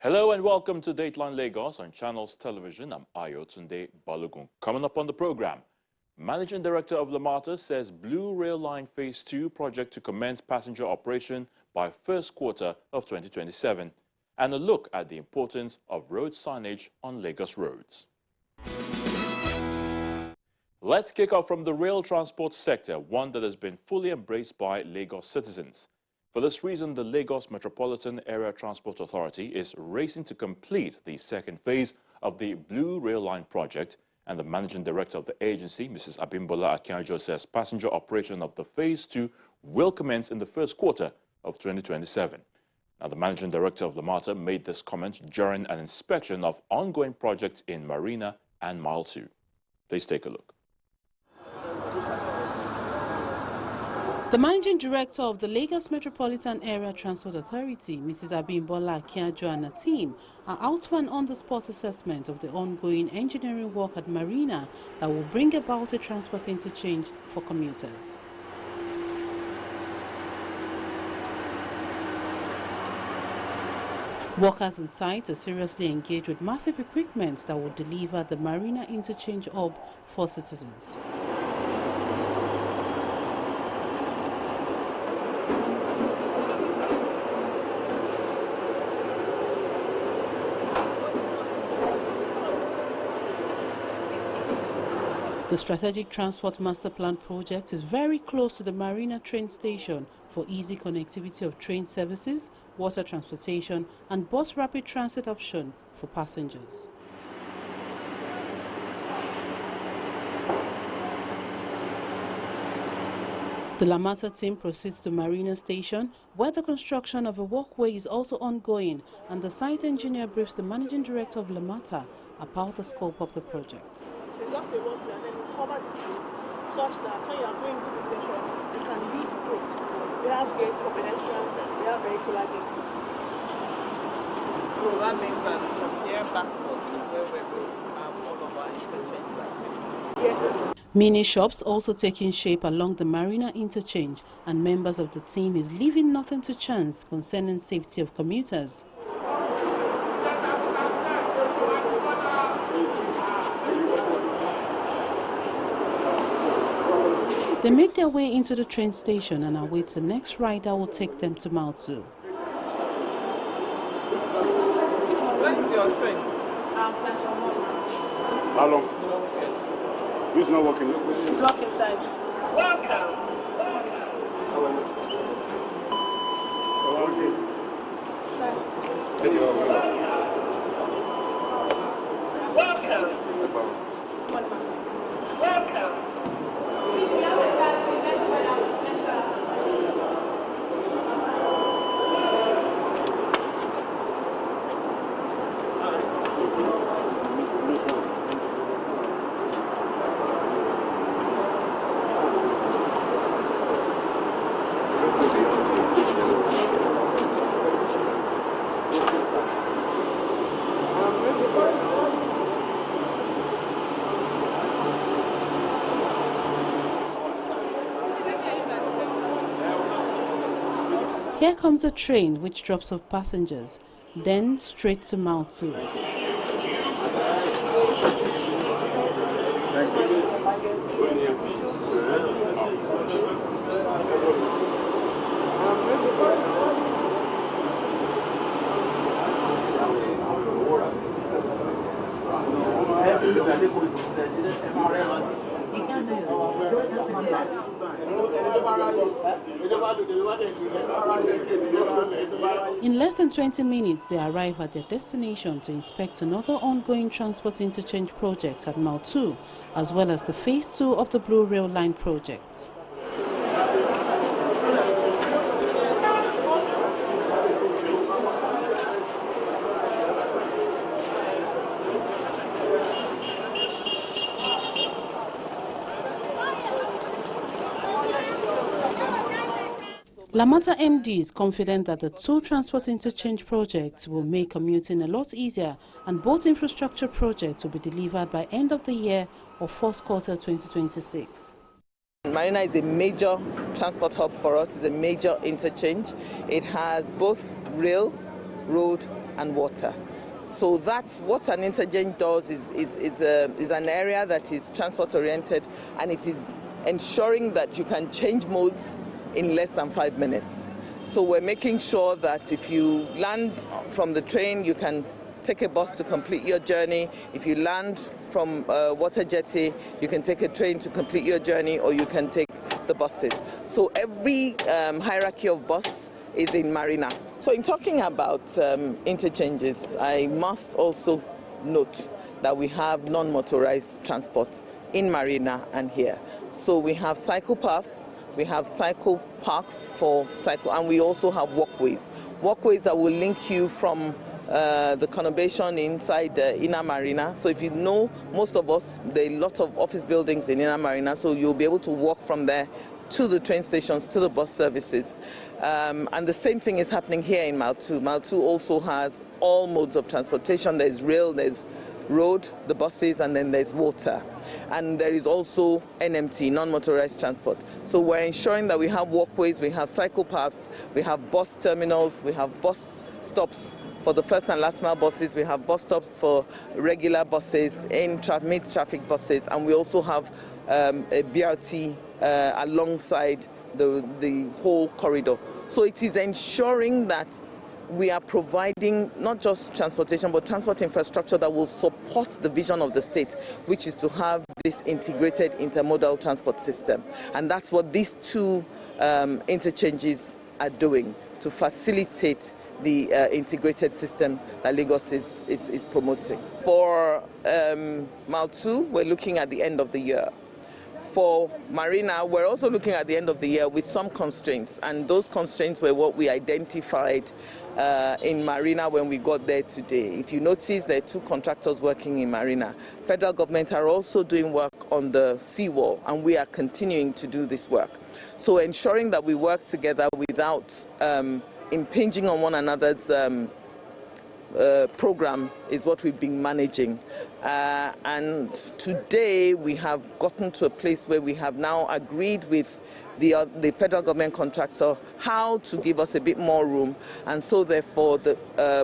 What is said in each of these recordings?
Hello and welcome to Dateline Lagos on Channels Television. I'm Ayotunde Balogun. Coming up on the program, Managing Director of LAMATA says Blue Rail Line Phase 2 project to commence passenger operation by first quarter of 2027. And a look at the importance of road signage on Lagos roads. Let's kick off from the rail transport sector, one that has been fully embraced by Lagos citizens. For this reason, the Lagos Metropolitan Area Transport Authority is racing to complete the second phase of the Blue Rail Line project, and the Managing Director of the agency, Mrs. Abimbola Akinjo, says passenger operation of the Phase 2 will commence in the first quarter of 2027. Now, the Managing Director of LAMATA made this comment during an inspection of ongoing projects in Marina and Mile 2. Please take a look. The Managing Director of the Lagos Metropolitan Area Transport Authority, Mrs. Abimbola Akinjo, and her team are out for an on-the-spot assessment of the ongoing engineering work at Marina that will bring about a transport interchange for commuters. Workers on site are seriously engaged with massive equipment that will deliver the Marina interchange hub for citizens. The Strategic Transport Master Plan project is very close to the Marina train station for easy connectivity of train services, water transportation, and bus rapid transit option for passengers. The LAMATA team proceeds to Marina Station, where the construction of a walkway is also ongoing, and the site engineer briefs the Managing Director of LAMATA about the scope of the project. Just a walkway and then we cover this place such that when you are going to the station, you can use the gate. We have gates for pedestrians, we have vehicular gates. So that means that from here backwards is where we're going to have all of our interchange activities. Yes, sir. Mini shops also taking shape along the Marina interchange, and members of the team is leaving nothing to chance concerning safety of commuters. They make their way into the train station and await the next ride that will take them to Mile 2. Where is your train? How long? It's not working. It's locked inside. Welcome. Welcome. Here comes a train which drops off passengers, then straight to Mile 2. In less than 20 minutes, they arrive at their destination to inspect another ongoing transport interchange project at Mile 2, as well as the Phase 2 of the Blue Rail Line project. LAMATA MD is confident that the two transport interchange projects will make commuting a lot easier, and both infrastructure projects will be delivered by end of the year or first quarter 2026. Marina is a major transport hub for us. It's a major interchange. It has both rail, road and water. So that's what an interchange does is an area that is transport oriented, and it is ensuring that you can change modes in less than 5 minutes. So we're making sure that if you land from the train, you can take a bus to complete your journey. If you land from water jetty, you can take a train to complete your journey, or you can take the buses. So every hierarchy of bus is in Marina. So in talking about interchanges, I must also note that we have non-motorized transport in Marina and here. So we have cycle paths, we have cycle parks for cycle, and we also have walkways. Walkways that will link you from the conurbation inside Inner Marina. So if you know, most of us, there are a lot of office buildings in Inner Marina, so you'll be able to walk from there to the train stations, to the bus services. And the same thing is happening here in Mile 2. Mile 2 also has all modes of transportation. There's rail, there's road, the buses, and then there's water. And there is also NMT, non-motorized transport. So we're ensuring that we have walkways, we have cycle paths, we have bus terminals, we have bus stops for the first and last mile buses, we have bus stops for regular buses, mid-traffic buses, and we also have a BRT alongside the whole corridor. So it is ensuring that we are providing not just transportation, but transport infrastructure that will support the vision of the state, which is to have this integrated intermodal transport system. And that's what these two interchanges are doing to facilitate the integrated system that Lagos is promoting. For Mile 2, we're looking at the end of the year. For Marina, we're also looking at the end of the year with some constraints, and those constraints were what we identified in Marina when we got there today. If you notice, there are 2 contractors working in Marina. Federal government are also doing work on the seawall, and we are continuing to do this work. So ensuring that we work together without impinging on one another's program is what we've been managing. And today we have gotten to a place where we have now agreed with the federal government contractor how to give us a bit more room, and so therefore the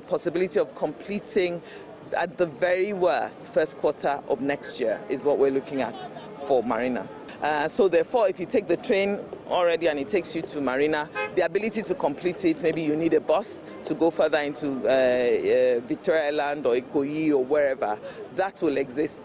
possibility of completing at the very worst first quarter of next year is what we're looking at for Marina. So therefore, if you take the train already and it takes you to Marina, the ability to complete it, maybe you need a bus to go further into Victoria Island or Ikoyi or wherever, that will exist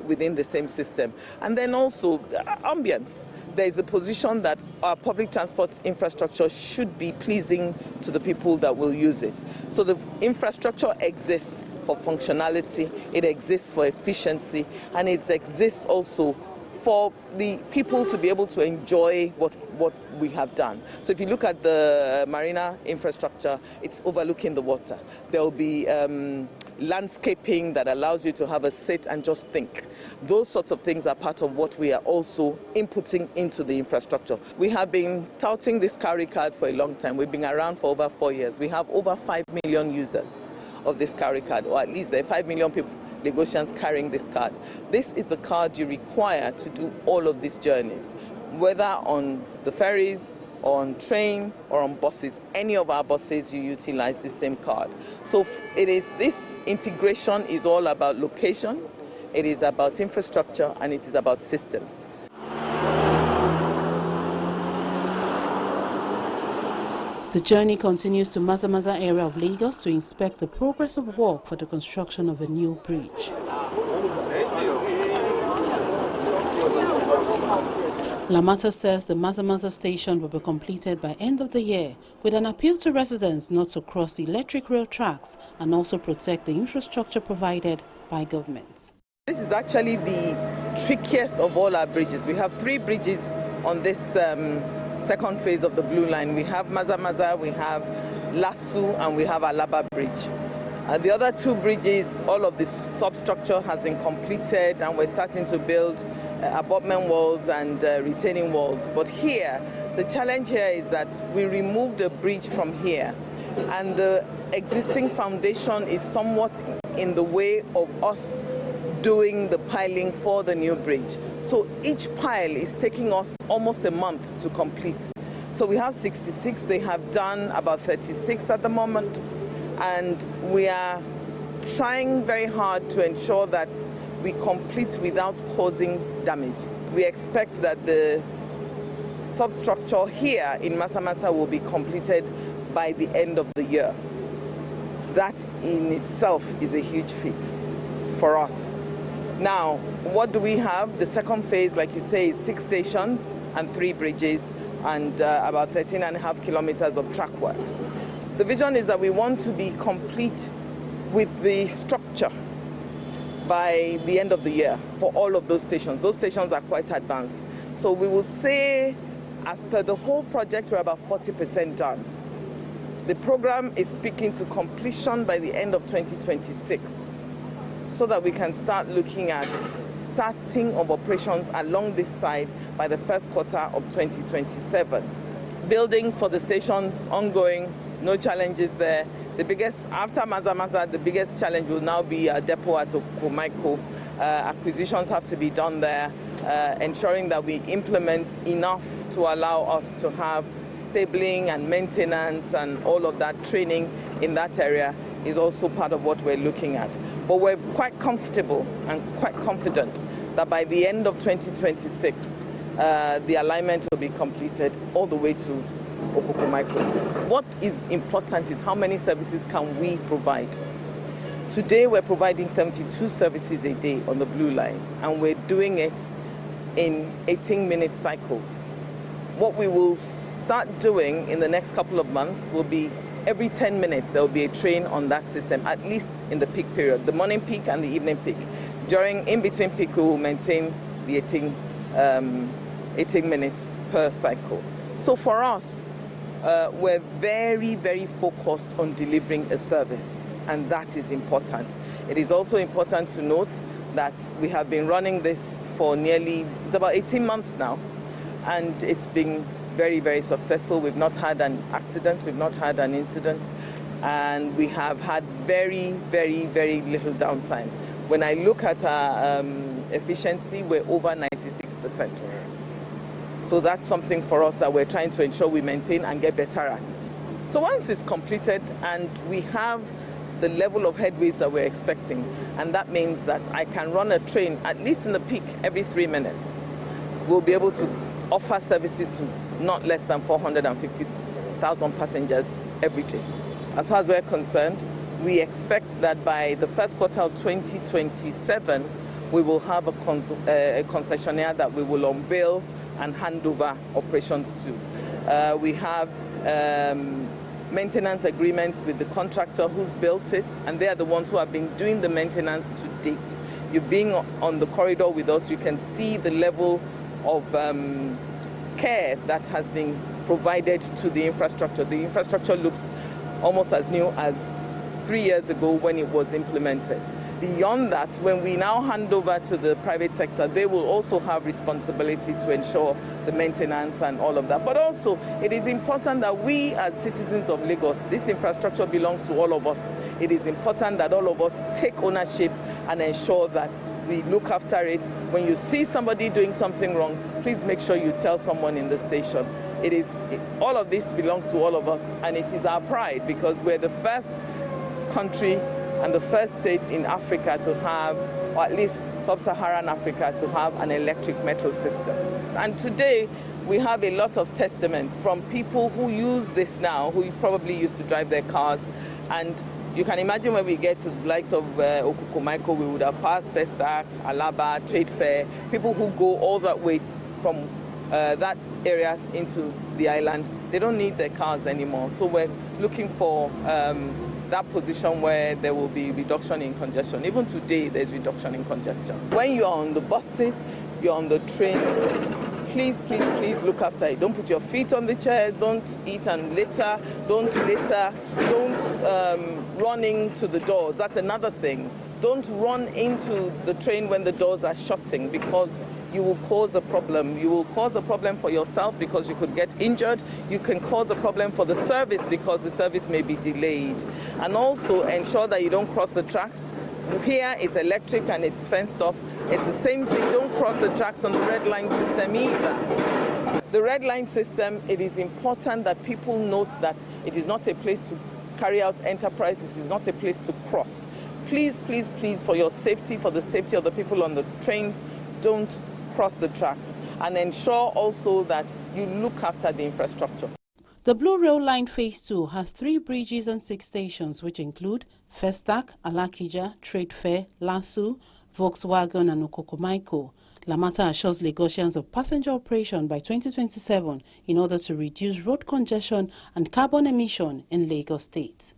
within the same system. And then also ambience. There is a position that our public transport infrastructure should be pleasing to the people that will use it. So the infrastructure exists for functionality, it exists for efficiency, and it exists also for the people to be able to enjoy what we have done. So if you look at the Marina infrastructure, it's overlooking the water. There will be landscaping that allows you to have a sit and just think. Those sorts of things are part of what we are also inputting into the infrastructure. We have been touting this carry card for a long time. We've been around for over 4 years. We have over 5 million users of this carry card, or at least there are 5 million people, Lagosians, carrying this card. This is the card you require to do all of these journeys, whether on the ferries, or on train, or on buses. Any of our buses, you utilize the same card. So it is, this integration is all about location, it is about infrastructure, and it is about systems. The journey continues to Mazamaza area of Lagos to inspect the progress of work for the construction of a new bridge. LAMATA says the Mazamaza station will be completed by end of the year, with an appeal to residents not to cross the electric rail tracks and also protect the infrastructure provided by government. This is actually the trickiest of all our bridges. We have 3 bridges on this second phase of the Blue Line. We have Mazamaza, we have Lasu, and we have Alaba Bridge. The other 2 bridges, all of this substructure has been completed, and we're starting to build abutment walls and retaining walls. But here, the challenge here is that we removed a bridge from here, and the existing foundation is somewhat in the way of us doing the piling for the new bridge. So each pile is taking us almost a month to complete. So we have 66, they have done about 36 at the moment. and we are trying very hard to ensure that we complete without causing damage. We expect that the substructure here in Masamasa will be completed by the end of the year. That in itself is a huge feat for us. Now, what do we have? The second phase, like you say, is 6 stations and 3 bridges and about 13.5 kilometers of track work. The vision is that we want to be complete with the structure by the end of the year for all of those stations. Those stations are quite advanced. So we will say, as per the whole project, we're about 40% done. The program is speaking to completion by the end of 2026, so that we can start looking at starting of operations along this side by the first quarter of 2027. Buildings for the stations ongoing, no challenges there. The biggest, after Masamasa, the biggest challenge will now be a depot at Okomaiko. Acquisitions have to be done there, ensuring that we implement enough to allow us to have stabling and maintenance and all of that training in that area is also part of what we're looking at. But we're quite comfortable and quite confident that by the end of 2026, the alignment will be completed all the way to Okomaiko. What is important is how many services can we provide. Today we're providing 72 services a day on the Blue Line, and we're doing it in 18-minute cycles. What we will start doing in the next couple of months will be every 10 minutes there will be a train on that system, at least in the peak period, the morning peak and the evening peak. During in-between peak, we will maintain the 18 minutes per cycle. So for us, we're very, very focused on delivering a service, and that is important. It is also important to note that we have been running this for it's about 18 months now, and it's been very, very successful. We've not had an accident, we've not had an incident, and we have had very, very, very little downtime. When I look at our efficiency, we're over 96%. So that's something for us that we're trying to ensure we maintain and get better at. So once it's completed and we have the level of headways that we're expecting, and that means that I can run a train, at least in the peak, every 3 minutes, we'll be able to offer services to not less than 450,000 passengers every day. As far as we're concerned, we expect that by the first quarter of 2027, we will have a concessionaire that we will unveil and hand over operations to. We have maintenance agreements with the contractor who's built it, and they are the ones who have been doing the maintenance to date. You being on the corridor with us, you can see the level of care that has been provided to the infrastructure. The infrastructure looks almost as new as 3 years ago when it was implemented. Beyond that, when we now hand over to the private sector, they will also have responsibility to ensure the maintenance and all of that. But also, it is important that we as citizens of Lagos, this infrastructure belongs to all of us. It is important that all of us take ownership and ensure that we look after it. When you see somebody doing something wrong, please make sure you tell someone in the station. All of this belongs to all of us, and it is our pride because we're the first country and the first state in Africa to have, or at least sub-Saharan Africa, to have an electric metro system. And today, we have a lot of testaments from people who use this now, who probably used to drive their cars. And you can imagine when we get to the likes of Okomaiko, we would have passed Festac, Alaba, Trade Fair, people who go all that way from that area into the island. They don't need their cars anymore. So we're looking for that position where there will be reduction in congestion. Even today, there's reduction in congestion. When you're on the buses, you're on the trains, please, please, please look after it. Don't put your feet on the chairs, don't eat and litter, don't run into the doors. That's another thing. Don't run into the train when the doors are shutting, because you will cause a problem. You will cause a problem for yourself because you could get injured. You can cause a problem for the service because the service may be delayed. And also ensure that you don't cross the tracks. Here it's electric and it's fenced off. It's the same thing. Don't cross the tracks on the red line system either. The red line system, it is important that people note that it is not a place to carry out enterprise. It is not a place to cross. Please, please, please, for your safety, for the safety of the people on the trains, don't cross the tracks, and ensure also that you look after the infrastructure. The Blue Rail Line Phase 2 has 3 bridges and 6 stations, which include Festac, Alakija, Trade Fair, Lasu, Volkswagen and Okokomaiko. LAMATA assures Lagosians of passenger operation by 2027 in order to reduce road congestion and carbon emission in Lagos State.